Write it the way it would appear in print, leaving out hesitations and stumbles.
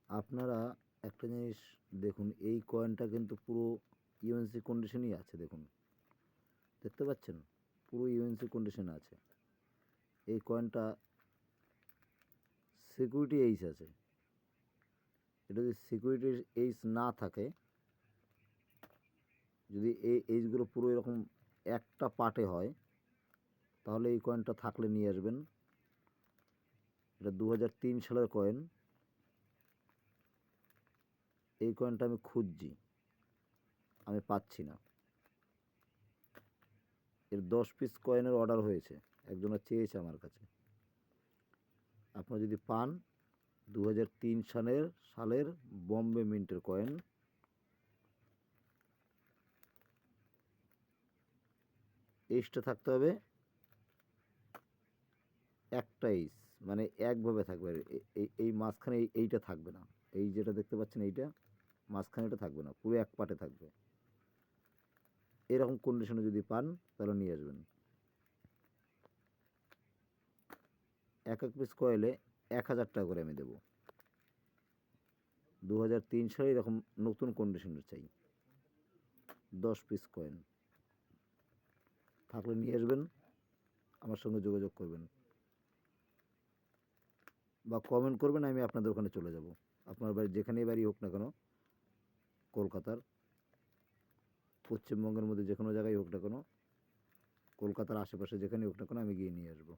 আপনারা একটা জিনিস দেখুন, এই কয়েনটা কিন্তু পুরো ইউএনসি কন্ডিশনই আছে। দেখুন, দেখতে পাচ্ছেন, পুরো ইউএনসি কন্ডিশনে আছে। এই কয়েনটা সিকিউরিটি এইচ আছে। এটা যদি সিকিউরিটি এইচ না থাকে, যদি এই এইচগুলো পুরো এরকম একটা পার্টে হয়, তাহলে এই কয়েনটা থাকলে নিয়ে আসবেন। এটা 2003 সালের কয়েন। এই কয়েনটা আমি খুঁজছি, আমি পাচ্ছি না। এর 10 পিস কয়েনের অর্ডার হয়েছে, একজনের চেয়েছে আমার কাছে। আপনারা যদি পান, 2003 সালের বম্বে মিন্টের কয়েন। এইচটা থাকতে হবে একটা এইচ, মানে একভাবে থাকবে। এই মাঝখানে এইটা থাকবে না। এই যেটা দেখতে পাচ্ছেন, এইটা মাঝখানে এটা থাকবে না, পুরো এক পাটে থাকবে। এরকম কন্ডিশনে যদি পান, তাহলে নিয়ে আসবেন। এক পিস কয়েলে 1000 টাকা করে আমি দেবো। 2003 সালে এরকম নতুন কন্ডিশনের চাই, 10 পিস কয়েন। থাকলে নিয়ে আসবেন, আমার সঙ্গে যোগাযোগ করবেন বা কমেন্ট করবেন, আমি আপনাদের ওখানে চলে যাব। আপনার বাড়ি যেখানেই বাড়ি হোক না কেন, কলকাতার, পশ্চিমবঙ্গের মধ্যে যে কোনো জায়গায় হোক না কেন, কলকাতার আশেপাশে যেখানেই হোক না কেন, আমি গিয়ে নিয়ে আসবো।